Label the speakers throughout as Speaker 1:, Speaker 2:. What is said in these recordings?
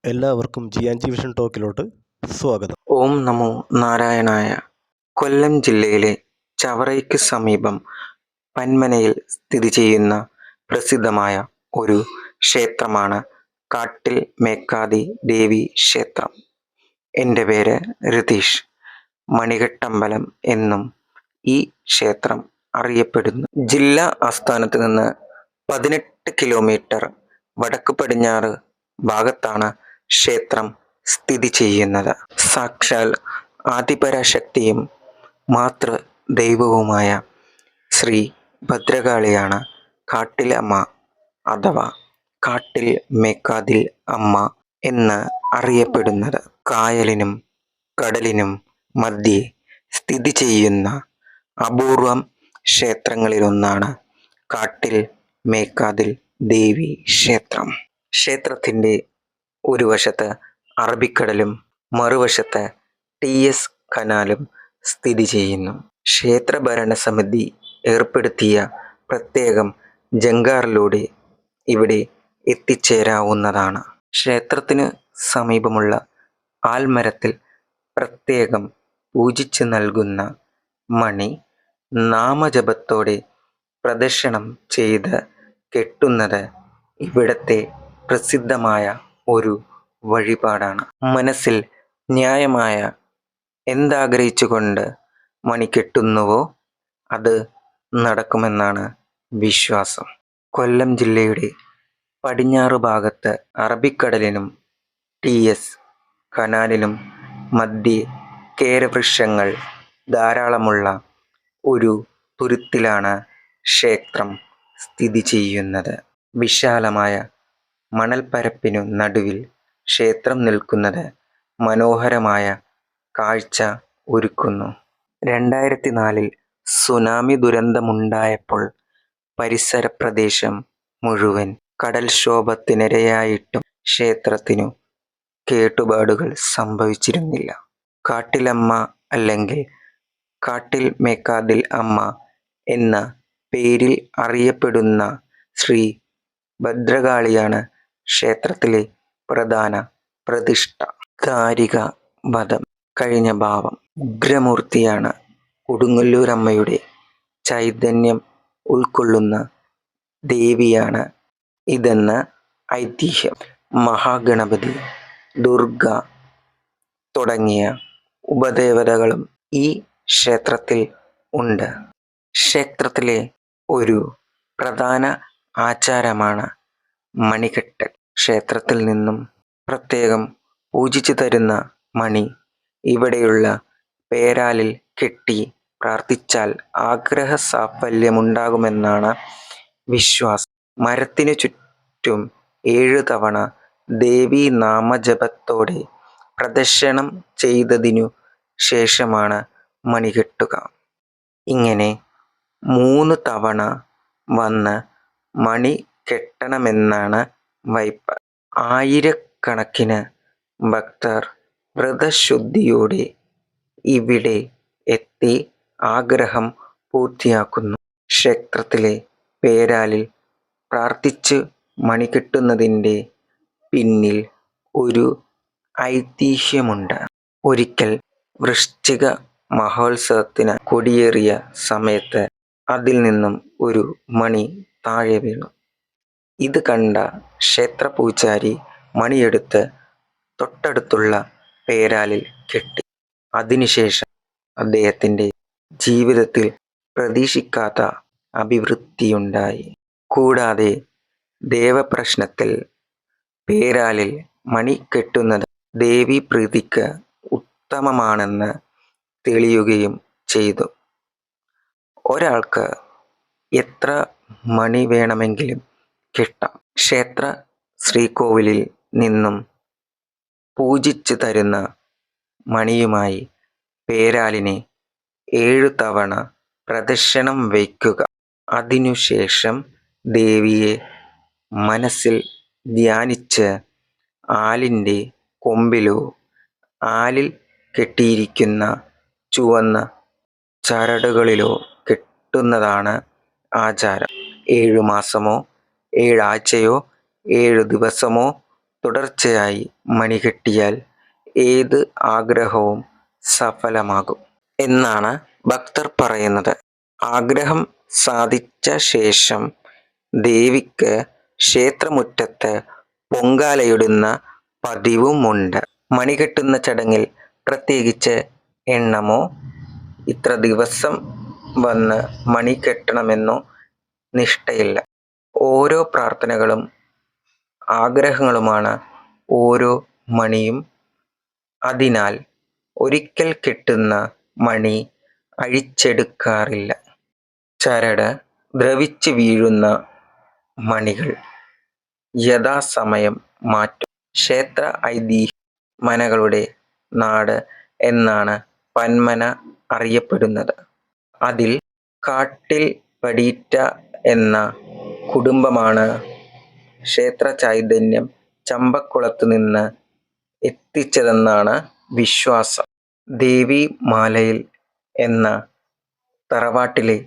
Speaker 1: എല്ലാവർക്കും G vision ടോക്കിലോട്ട് സ്വാഗതം.
Speaker 2: ഓം നമോ നാരായണായ. കൊല്ലം ജില്ലയിലെ ചവറയ്ക്ക് സമീപം പന്മനയിൽ സ്ഥിതി ചെയ്യുന്ന പ്രസിദ്ധമായ ഒരു ക്ഷേത്രമാണ് കാട്ടിൽ മേക്കാതി ദേവി ക്ഷേത്രം. എൻ്റെ പേര് രതീഷ്. മണികെട്ടമ്പലം എന്നും ഈ ക്ഷേത്രം അറിയപ്പെടുന്നു. ജില്ലാ ആസ്ഥാനത്ത് നിന്ന് 18 കിലോമീറ്റർ വടക്ക് പടിഞ്ഞാറ് ഭാഗത്താണ് ക്ഷേത്രം സ്ഥിതി ചെയ്യുന്നത്. സാക്ഷാൽ ആദിപരാശക്തിയും മാതൃ ദൈവവുമായ ശ്രീ ഭദ്രകാളിയാണ് കാട്ടിൽ അമ്മ അഥവാ കാട്ടിൽ മേക്കാതിൽ അമ്മ എന്ന് അറിയപ്പെടുന്നത്. കായലിനും കടലിനും മധ്യേ സ്ഥിതി ചെയ്യുന്ന അപൂർവം ക്ഷേത്രങ്ങളിലൊന്നാണ് കാട്ടിൽ മേക്കാതിൽ ദേവി ക്ഷേത്രം. ക്ഷേത്രത്തിൻ്റെ ഒരു വശത്ത് അറബിക്കടലും മറുവശത്ത് TS കനാലും സ്ഥിതി ചെയ്യുന്നു. ക്ഷേത്ര ഭരണസമിതി ഏർപ്പെടുത്തിയ പ്രത്യേകം ജങ്കാറിലൂടെ ഇവിടെ എത്തിച്ചേരാവുന്നതാണ്. ക്ഷേത്രത്തിന് സമീപമുള്ള ആൽമരത്തിൽ പ്രത്യേകം പൂജിച്ച് നൽകുന്ന മണി നാമജപത്തോടെ പ്രദക്ഷിണം ചെയ്ത് കെട്ടുന്നത് ഇവിടത്തെ പ്രസിദ്ധമായ ഒരു വഴിപാടാണ്. മനസ്സിൽ ന്യായമായ എന്താഗ്രഹിച്ചുകൊണ്ട് മണി കെട്ടുന്നുവോ അത് നടക്കുമെന്നാണ് വിശ്വാസം. കൊല്ലം ജില്ലയുടെ പടിഞ്ഞാറ് ഭാഗത്ത് അറബിക്കടലിനും TS കനാലിനും മധ്യേ കേരവൃക്ഷങ്ങൾ ധാരാളമുള്ള ഒരു തുരുത്തിലാണ് ക്ഷേത്രം സ്ഥിതി ചെയ്യുന്നത്. വിശാലമായ മണൽപ്പരപ്പിനു നടുവിൽ ക്ഷേത്രം നിൽക്കുന്നത് മനോഹരമായ കാഴ്ച ഒരുക്കുന്നു. 2004 സുനാമി ദുരന്തമുണ്ടായപ്പോൾ പരിസര പ്രദേശം മുഴുവൻ കടൽക്ഷോഭത്തിനിരയായിട്ടും ക്ഷേത്രത്തിനു കേടുപാടുകൾ സംഭവിച്ചിരുന്നില്ല. കാട്ടിലമ്മ അല്ലെങ്കിൽ കാട്ടിൽ മേക്കാതിൽ അമ്മ എന്ന പേരിൽ അറിയപ്പെടുന്ന ശ്രീ ഭദ്രകാളിയാണ് ക്ഷേത്രത്തിലെ പ്രധാന പ്രതിഷ്ഠ. ദാരിക വധം കഴിഞ്ഞ ഭാവം ഉഗ്രമൂർത്തിയാണ്. കൊടുങ്ങല്ലൂരമ്മയുടെ ചൈതന്യം ഉൾക്കൊള്ളുന്ന ദേവിയാണ് ഇതെന്ന് ഐതിഹ്യം. മഹാഗണപതി, ദുർഗ തുടങ്ങിയ ഉപദേവതകളും ഈ ക്ഷേത്രത്തിൽ ഉണ്ട്. ക്ഷേത്രത്തിലെ ഒരു പ്രധാന ആചാരമാണ് മണികെട്ടൽ. ക്ഷേത്രത്തിൽ നിന്നും പ്രത്യേകം പൂജിച്ചു തരുന്ന മണി ഇവിടെയുള്ള പേരാലിൽ കെട്ടി പ്രാർത്ഥിച്ചാൽ ആഗ്രഹ സാഫല്യമുണ്ടാകുമെന്നാണ് വിശ്വാസം. മരത്തിനു ചുറ്റും 7 തവണ ദേവീ നാമജപത്തോടെ പ്രദക്ഷിണം ചെയ്തതിനു ശേഷമാണ് മണി കെട്ടുക. ഇങ്ങനെ 3 തവണ വന്ന് മണി കെട്ടണമെന്നാണ് വയ്പ്. ആയിരക്കണക്കിന് ഭക്തർ വ്രതശുദ്ധിയോടെ ഇവിടെ എത്തി ആഗ്രഹം പൂർത്തിയാക്കുന്നു. ക്ഷേത്രത്തിലെ പേരാലിൽ പ്രാർത്ഥിച്ചു മണികെട്ടുന്നതിൻ്റെ പിന്നിൽ ഒരു ഐതിഹ്യമുണ്ട്. ഒരിക്കൽ വൃശ്ചിക മഹോത്സവത്തിന് കൊടിയേറിയ സമയത്ത് അതിൽ നിന്നും ഒരു മണി താഴെ വീണു. ഇത് കണ്ട ക്ഷേത്രപൂജാരി മണിയെടുത്ത് തൊട്ടടുത്തുള്ള പേരാലിൽ കെട്ടി. അതിനുശേഷം അദ്ദേഹത്തിൻ്റെ ജീവിതത്തിൽ പ്രതീക്ഷിക്കാത്ത അഭിവൃദ്ധിയുണ്ടായി. കൂടാതെ ദേവപ്രശ്നത്തിൽ പേരാലിൽ മണി കെട്ടുന്നത് ദേവീപ്രീതിക്ക് ഉത്തമമാണെന്ന് തെളിയുകയും ചെയ്തു. ഒരാൾക്ക് എത്ര മണി വേണമെങ്കിലും കെട്ടാം. ക്ഷേത്ര ശ്രീകോവിലിൽ നിന്നും പൂജിച്ചു തരുന്ന മണിയുമായി പേരാലിനെ 7 തവണ പ്രദക്ഷിണം വയ്ക്കുക. അതിനുശേഷം ദേവിയെ മനസ്സിൽ ധ്യാനിച്ച് ആലിൻ്റെ കൊമ്പിലോ ആലിൽ കെട്ടിയിരിക്കുന്ന ചുവന്ന ചരടുകളിലോ കെട്ടുന്നതാണ് ആചാരം. 7 മാസമോ 7 ആഴ്ചയോ 7 ദിവസമോ തുടർച്ചയായി മണി കെട്ടിയാൽ ഏത് ആഗ്രഹവും സഫലമാകും എന്നാണ് ഭക്തർ പറയുന്നത്. ആഗ്രഹം സാധിച്ച ശേഷം ദേവിക്ക് ക്ഷേത്രമുറ്റത്ത് പൊങ്കാലയിടുന്ന പതിവുമുണ്ട്. മണി കെട്ടുന്ന ചടങ്ങിൽ പ്രത്യേകിച്ച് എണ്ണമോ ഇത്ര ദിവസം വന്ന് മണി കെട്ടണമെന്നോ നിഷ്ഠയില്ല. ഓരോ പ്രാർത്ഥനകളും ആഗ്രഹങ്ങളുമാണ് ഓരോ മണിയും. അതിനാൽ ഒരിക്കൽ കെട്ടുന്ന മണി അഴിച്ചെടുക്കാറില്ല. ചരട് ദ്രവിച്ച് വീഴുന്ന മണികൾ യഥാസമയം മാറ്റും. ക്ഷേത്ര ഐതിഹ്യം മനകളുടെ നാട് എന്നാണ് പന്മന അറിയപ്പെടുന്നത്. അതിൽ കാട്ടിൽ പടീറ്റ എന്ന കുടുംബമാണ് ക്ഷേത്ര ചൈതന്യം ചമ്പക്കുളത്ത് നിന്ന് എത്തിച്ചതെന്നാണ് വിശ്വാസം. ദേവിമാലയിൽ എന്ന തറവാട്ടിലെ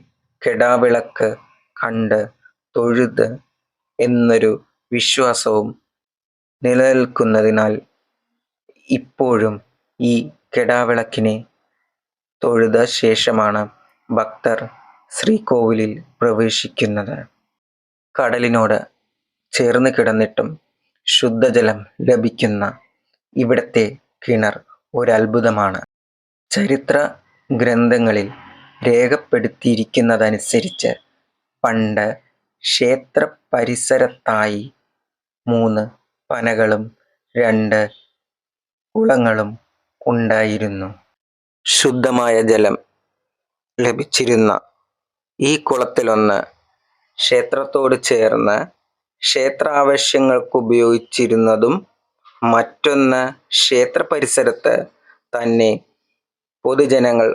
Speaker 2: കെടാവിളക്ക് കണ്ട് തൊഴുത് എന്നൊരു വിശ്വാസവും നിലനിൽക്കുന്നതിനാൽ ഇപ്പോഴും ഈ കെടാവിളക്കിനെ തൊഴുത ശേഷമാണ് ഭക്തർ ശ്രീകോവിലിൽ പ്രവേശിക്കുന്നത്. കടലിനോട് ചേർന്ന് കിടന്നിട്ടും ശുദ്ധജലം ലഭിക്കുന്ന ഇവിടത്തെ കിണർ ഒരത്ഭുതമാണ്. ചരിത്ര ഗ്രന്ഥങ്ങളിൽ രേഖപ്പെടുത്തിയിരിക്കുന്നതനുസരിച്ച് പണ്ട് ക്ഷേത്ര പരിസരത്തായി 3 പനകളും 2 കുളങ്ങളും ഉണ്ടായിരുന്നു. ശുദ്ധമായ ജലം ലഭിച്ചിരുന്ന ഈ കുളത്തിലൊന്ന് ക്ഷേത്രത്തോട് ചേർന്ന് ക്ഷേത്രാവശ്യങ്ങൾക്കുപയോഗിച്ചിരുന്നതും മറ്റൊന്ന് ക്ഷേത്ര പരിസരത്ത് തന്നെ പൊതുജനങ്ങൾ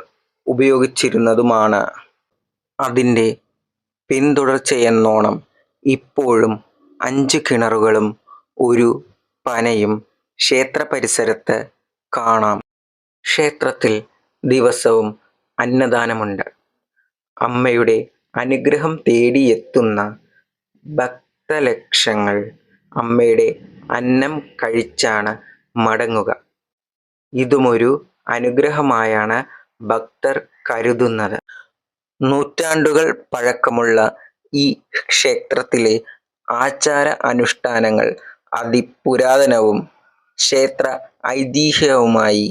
Speaker 2: ഉപയോഗിച്ചിരുന്നതുമാണ്. അതിൻ്റെ പിന്തുടർച്ചയെന്നോണം ഇപ്പോഴും 5 കിണറുകളും 1 പനയും ക്ഷേത്ര പരിസരത്ത് കാണാം. ക്ഷേത്രത്തിൽ ദിവസവും അന്നദാനമുണ്ട്. അമ്മയുടെ അനുഗ്രഹം തേടിയെത്തുന്ന ഭക്തലക്ഷങ്ങൾ അമ്മയുടെ അന്നം കഴിച്ചാണ് മടങ്ങുക. ഇതുമൊരു അനുഗ്രഹമായാണ് ഭക്തർ കരുതുന്നത്. നൂറ്റാണ്ടുകൾ പഴക്കമുള്ള ഈ ക്ഷേത്രത്തിലെ ആചാര അനുഷ്ഠാനങ്ങൾ അതിപുരാതനവും ക്ഷേത്ര ഐതിഹ്യവുമായി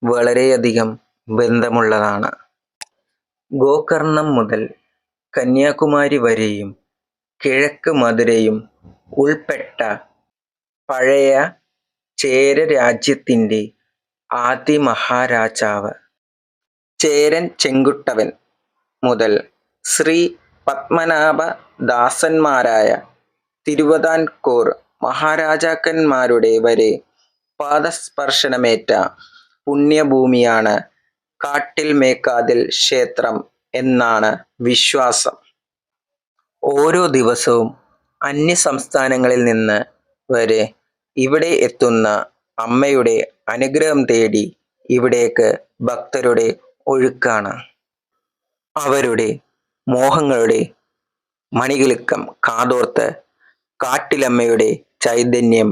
Speaker 2: വളരെയധികം ബന്ധമുള്ളതാണ്. ഗോകർണം മുതൽ കന്യാകുമാരി വരെയും കിഴക്ക് മധുരയും ഉൾപ്പെട്ട പഴയ ചേര രാജ്യത്തിൻ്റെ ആദ്യ മഹാരാജാവ് ചേരൻ ചെങ്കുട്ടുവൻ മുതൽ ശ്രീ പത്മനാഭ ദാസന്മാരായ തിരുവിതാംകൂർ മഹാരാജാക്കന്മാരുടെ വരെ പാദസ്പർശനമേറ്റ പുണ്യഭൂമിയാണ് കാട്ടിൽ മേക്കാതിൽ ക്ഷേത്രം എന്നാണ് വിശ്വാസം. ഓരോ ദിവസവും അന്യസംസ്ഥാനങ്ങളിൽ നിന്ന് വരെ ഇവിടെ എത്തുന്ന അമ്മയുടെ അനുഗ്രഹം തേടി ഇവിടേക്ക് ഭക്തരുടെ ഒഴുക്കാണ്. അവരുടെ മോഹങ്ങളുടെ മണികിലുക്കം കാതോർത്ത് കാട്ടിലമ്മയുടെ ചൈതന്യം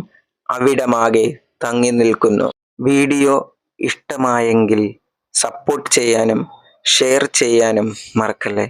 Speaker 2: അവിടമാകെ തങ്ങി നിൽക്കുന്നു. വീഡിയോ ഇഷ്ടമായെങ്കിൽ സപ്പോർട്ട് ചെയ്യാനും ഷെയർ ചെയ്യാനും മറക്കല്ലേ.